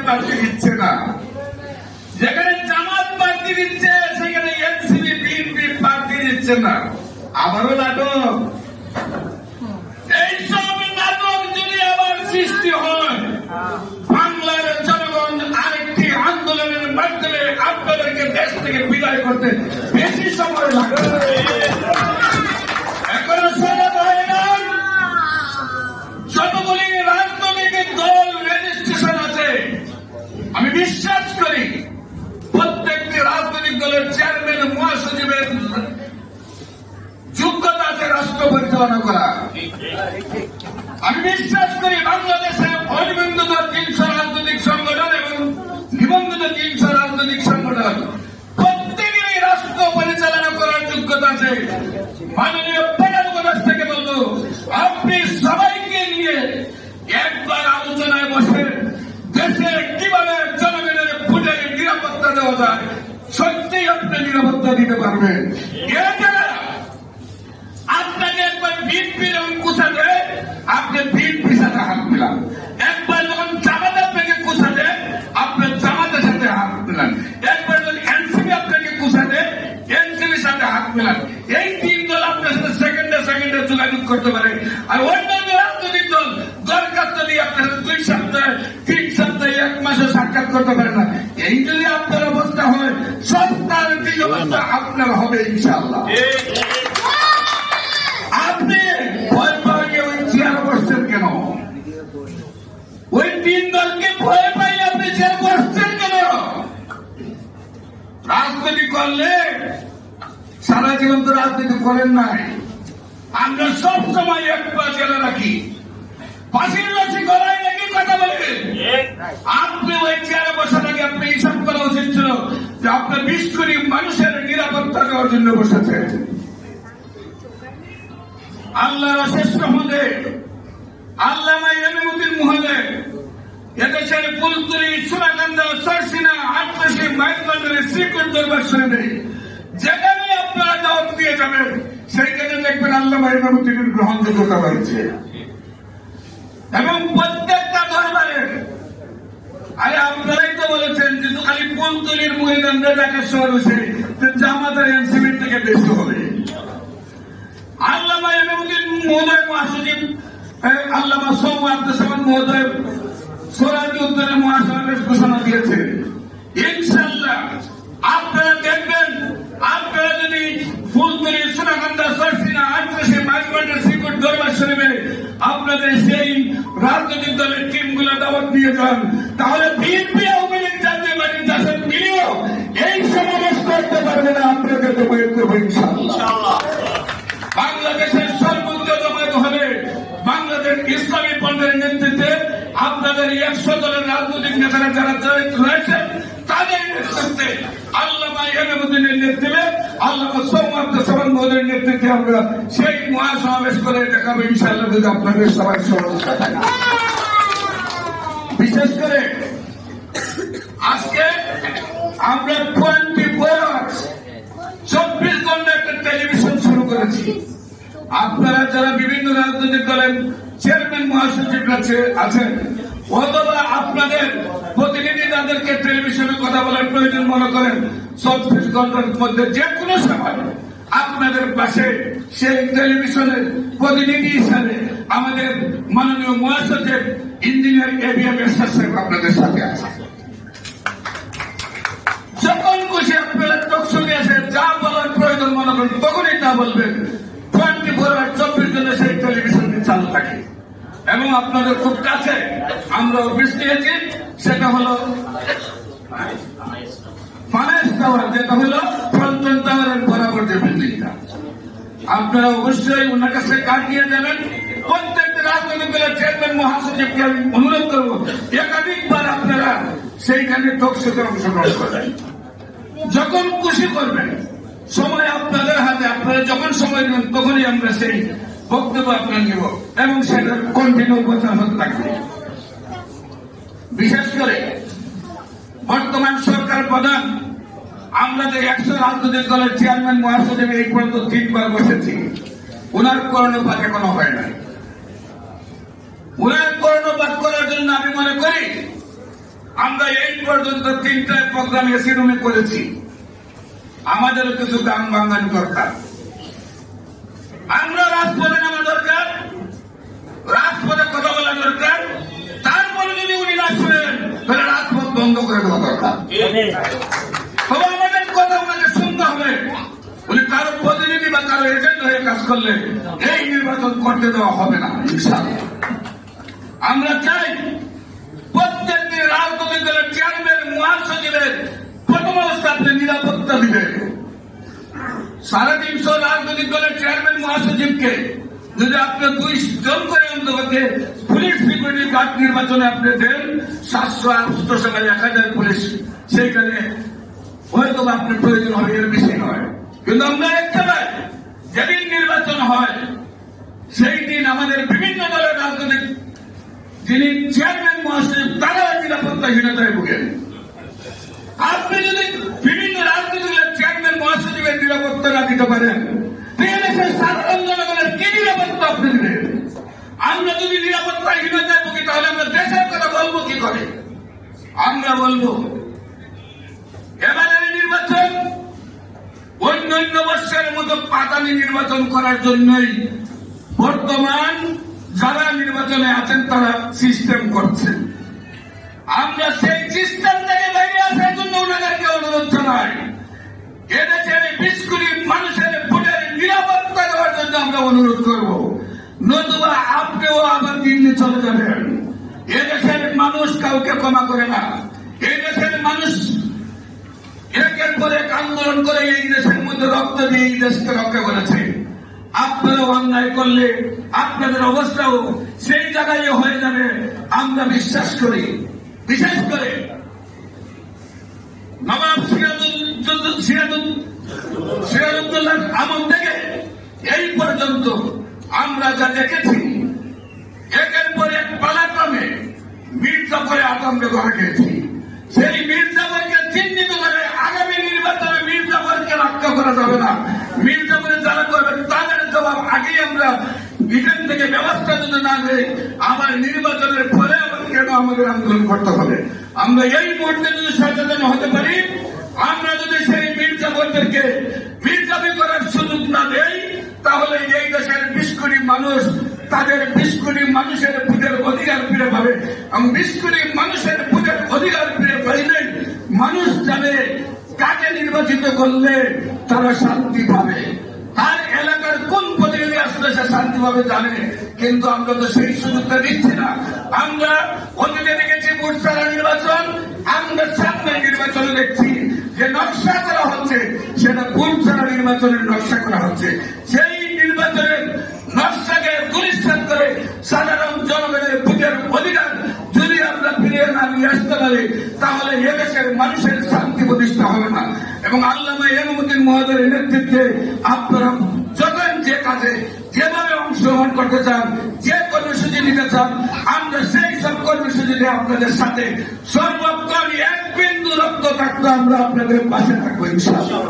Party দিচ্ছে না, যেখানে জামাত পার্টি দিচ্ছে সেখানে এনসিপি বিএনপি পার্টি দিচ্ছে না। আবারও নাটক। এইসব নাটক যদি আবার সৃষ্টি হয়, বাংলার জনগণ আরেকটি আন্দোলনের মাধ্যমে আপনাদেরকে দেশ থেকে বিদায় করতে বেশি সময় লাগবে। এখনো সজাগ হয় না। যতগুলি রাজনৈতিক দল রেজিস্ট্রেশন আছে, আমি বিশ্বাস করি প্রত্যেকটি রাজনৈতিক দলের চেয়ারম্যান মহাসচিবের যোগ্যতা আছে রাষ্ট্র পরিচালনা করা। আমি বিশ্বাস করি বাংলাদেশে অনিবন্ধিত 300 রাজনৈতিক সংগঠন এবং নিবন্ধিত 300 রাজনৈতিক সংগঠন প্রত্যেকেরই রাষ্ট্র পরিচালনা করার যোগ্যতা আছে। মাননীয় প্রধান উপদেষ্টা থেকে বলবো, আপনি সবাইকে নিয়ে একবার আলোচনায় বসে দেশে কিভাবে জনগণের ভোটের নিরাপত্তা দেওয়া যায়, সত্যি আপনি নিরাপত্তা দিতে পারবেন। আপনাকে একবার বিএনপির এবং কুচা দেয়, আপনি বিএনপির সাথে হাত মিলান। একবার যখন জামাত আপনাকে কুচা দেয়, আপনার জামাতের সাথে হাত মিলান। একবার যখন এনসিপি আপনাকে কুচা দেয়, এনসিপির সাথে হাত মিলান। এই 3 দল আপনার সাথে সেকেন্ডে সেকেন্ডে যোগাযোগ করতে পারে। আর অন্যান্য রাজনৈতিক দল দরখাস্ত দিয়ে আপনার সাথে 2 সপ্তাহে 3 সপ্তাহে 1 মাসে সাক্ষাৎ করতে পারে না। এই যদি আপনার অবস্থা হয়, সস্তার দিন অবস্থা আপনার হবে ইনশাআল্লাহ। আপনি ভয় পাইয়ে ওই চেয়ার বসছেন কেন? ওই 3 দলকে ভয় পাইয়ে আপনি চেয়ার বসছেন কেন? রাজনীতি করলে সারা জীবন তো রাজনীতি করেন নাই। আমরা সব সময় এক পা জেলে রাখি, ফাঁসির রশি গলায় নাকি কথা বলবেন। আপনি ওই চেয়ারে বসার আগে আপনি হিসাব করা উচিত ছিল যে আপনার 20 কোটি মানুষের নিরাপত্তা দেওয়ার জন্য বসেছে। আল্লাহর অশেষ রহমতে আল্লামা এনামুদ্দিন মহোদয় এদেশের ফুলতলী, সোনাকান্দা, সরসিনা, আটরাশি, মাইজবাজারের শ্রীকোট দরবার শরীফে যেখানে আপনারা দাওয়াত দিয়ে যাবেন, সেইখানে দেখবেন আল্লামা এনামুদ্দিনের গ্রহণযোগ্যতা রয়েছে। এবং প্রত্যেকটা দরবারে, আরে আপনারাই তো বলেছেন যে খালি ফুলতলীর মহিলারা ঢাকা শহর হয়েছে, জামাত আর এনসিপির থেকে বেশি হবে। আল্লামা এনামুদ্দিন মহোদয় মহাসচিব, আল্লামা সৌম আব্দুল সামাদ মহোদয় সোহরাওয়ার্দী উদ্যানের মহাসমাবেশ ঘোষণা দিয়েছে। ইনশাআল্লাহ আপনারা দেখবেন, আপনারা যদি ফুলতলী, সোনাকান্দা, সরসিনা, আটরাশি, মাইজবাজার, শ্রীকোট দরবার শরীফে আপনাদের সেই রাজনৈতিক দলের টিমগুলো দাওয়াত দিয়ে যান, তাহলে বিএনপি আওয়ামী লীগ জাতীয় পার্টি জাসদ মিলিয়েও এই সমাবেশ করতে পারবে না। আপনাদেরকে বৈধ করবো ইনশাআল্লাহ। বাংলাদেশের সর্বোচ্চ জমায়েত হবে বাংলাদেশ ইসলামী ফ্রন্টের নেতৃত্বে। আপনাদের 100 দলের রাজনৈতিক নেতারা যারা জড়িত রয়েছে, তাদের নেতৃত্বে আল্লামা এনামুদ্দিনের নেতৃত্বে, আল্লামা সৌম আব্দুল সামাদ মহোদয়ের নেতৃত্বে আমরা সেই মহাসমাবেশ করে দেখাবো ইনশাআল্লাহ, যদি আপনাদের সবাই সহযোগিতা থাকে। বিশেষ করে আজকে আমরা 24 ঘন্টা একটা টেলিভিশন শুরু করেছি। আপনারা যারা বিভিন্ন রাজনৈতিক দলের চেয়ারম্যান মহাসচিবরা আছেন, অথবা আপনাদের প্রতিনিধি তাদেরকে টেলিভিশনে কথা বলার প্রয়োজন মনে করেন, 24 ঘন্টার মধ্যে যে কোনো সময় আপনাদের পাশে সেই টেলিভিশনের প্রতিনিধি হিসাবে আমাদের মাননীয় মহাসচিব ইঞ্জিনিয়ার এবিএম এরশাদ সাহেব আপনাদের সাথে আছে। যখন খুশি আপনারা টকশোতে আসে যা বলার প্রয়োজন মনে করেন তখনই তা বলবেন। 24 ঘন্টা সেই টেলিভিশনটি চালু থাকে। এবং আপনাদের খুব কাছে আমরা অফিস নিয়েছি, সেটা হলো ফানেস টাওয়ার, যেটা হলো ফ্রন্টন টাওয়ারের বরাবর যে বিল্ডিংটা। আপনারা অবশ্যই ওনার কাছে কার্ড নিয়ে যাবেন। প্রত্যেকটা রাজনৈতিক দলের চেয়ারম্যান মহাসচিবকে আমি অনুরোধ করবো, একাধিকবার আপনারা সেইখানে টকশোতে অংশগ্রহণ করবেন। যখন খুশি করবেন, সময় আপনাদের হাতে, আপনারা যখন সময় নেবেন তখনই আমরা সেই বক্তব্য আপনার নেব এবং সেটা কন্টিনিউ প্রচার হতে থাকবে। বিশেষ করে বর্তমান সরকার প্রধান, আমরা যে 100 রাজনৈতিক দলের চেয়ারম্যান মহাসচিব এই পর্যন্ত 3 বার বসেছি, ওনার কর্ণপাত এখনো হয় নাই। ওনার কর্ণপাত করার জন্য আমি মনে করি আমরা এই পর্যন্ত 3টা প্রোগ্রাম এসি রুমে করেছি। আমাদেরও কিছু গান বাঙান দরকার। আমরা রাজপথে নামা দরকার, রাজপথে কথা বলা দরকার। তারপরে যদি উনি না শুনেন তাহলে রাজপথ বন্ধ করে দেওয়া দরকার। তবে আমাদের কথা ওনাকে শুনতে হবে। উনি কারো প্রতিনিধি বা কারো এজেন্ট হয়ে কাজ করলে এই নির্বাচন করতে দেওয়া হবে না ইনশাআল্লাহ। আমরা চাই প্রত্যেকটি রাজনৈতিক দলের চেয়ারম্যান, মহাসচিবের প্রথম অবস্থা আপনি নিরাপত্তা দিবেন। 350 রাজনৈতিক দলের চেয়ারম্যান, মহাসচিবকে যদি আপনি 2 জন করে অন্তপক্ষে পুলিশ সিকিউরিটি গার্ড নির্বাচনে আপনি দেন, 700-800 টাকা 1000 পুলিশ, সেইখানে হয়তো আপনার প্রয়োজন হবে, এর বেশি নয়। কিন্তু আমরা দেখতে পাই যেদিন নির্বাচন হয় সেই দিন আমাদের বিভিন্ন দলের রাজনৈতিক যিনি চেয়ারম্যান, মহাসচিব, তারা নিরাপত্তাহীনতায় ভোগেন। আপনি যদি বিভিন্ন রাজনৈতিক দলের চেয়ারম্যান, মহাসচিবের নিরাপত্তা না দিতে পারেন, দেশের সাধারণ জনগণের কি নিরাপত্তা আপনি দিবেন? আমরা যদি নিরাপত্তাহীনতায় ভুগি তাহলে আমরা দেশের কথা বলবো কি করে? আমরা বলবো এবারের নির্বাচন অন্যান্য বর্ষের মতো পাতানি নির্বাচন করার জন্যই বর্তমান যারা নির্বাচনে আছেন তারা সিস্টেম করছেন। আমরা সেই সিস্টেম থেকে বাইরে আসার জন্য ওনাদেরকে অনুরোধ জানাই। এদেশের 20 কোটি মানুষের ভোটের নিরাপত্তা দেওয়ার জন্য আমরা অনুরোধ করব। নতুবা আপনিও আবার দিল্লি চলে যাবেন। এদেশের মানুষ কাউকে ক্ষমা করে না। এই দেশের মানুষ একের পর এক আন্দোলন করে এই দেশের মধ্যে রক্ত দিয়ে এই দেশকে রক্ষা করেছে। আপনারা অন্যায় করলে আপনাদের অবস্থাও সেই জায়গায় হয়ে যাবে আমরা বিশ্বাস করি। বিশেষ করে নবাব সিরাজউদ্দৌলার আমল থেকে এই পর্যন্ত আমরা যা দেখেছি, একের পর এক পালাক্রমে মীর জাফরে আতঙ্ক করে গেছি। সেই মীর জাফরকে চিহ্নিত করে আগামী নির্বাচনে মীর জাফরকে রক্ষা করা যাবে না। মীর জাফরে যারা করবেন তাদের জবাব আগেই আমরা এখান থেকে ব্যবস্থা যদি না দেয়, আবার নির্বাচনের পরে আবার কেন আমাদের আন্দোলন করতে হবে? আমরা এই মুহূর্তে যদি সচেতন হতে পারি, আমরা যদি সেই মীর জাফরদেরকে মির্জাফি করার সুযোগ না দেই, তাহলে এই দেশের 20 কোটি মানুষ তাদের 20 কোটি মানুষের ভোটের অধিকার ফিরে পাবে। এবং 20 কোটি মানুষের ভোটের অধিকার ফিরে পাইলে মানুষ জানে কাকে নির্বাচিত করলে তারা শান্তি পাবে, তার এলাকার কোন প্রতিনিধি আসলে সে শান্তি পাবে জানে। কিন্তু আমরা তো সেই সুযোগটা দিচ্ছি না। আমরা অতীতে দেখেছি ভোট ছাড়া নির্বাচন, আমরা সামনে নির্বাচনে দেখছি যে নকশা করা হচ্ছে, সেটা ভোট ছাড়া নির্বাচনের নকশা করা হচ্ছে। সেই নির্বাচনের নকশাকে দুলিশাত করে সাধারণ জনগণের ভোটের অধিকার যদি আমরা ফিরিয়ে না নিয়ে আসতে পারি, তাহলে এদেশের মানুষের শান্তি প্রতিষ্ঠা হবে না। এবং আল্লামা ইমামউদ্দিন মহোদয়ের নেতৃত্বে আপনারা যখন যে কাজে যেভাবে অংশগ্রহণ করতে চান, যে কর্মসূচি নিতে চান, আমরা সেই সব কর্মসূচিতে আপনাদের সাথে সর্বক্ষণ 1 বিন্দু রক্ত থাকতো আমরা আপনাদের পাশে থাকবো ইনশাআল্লাহ।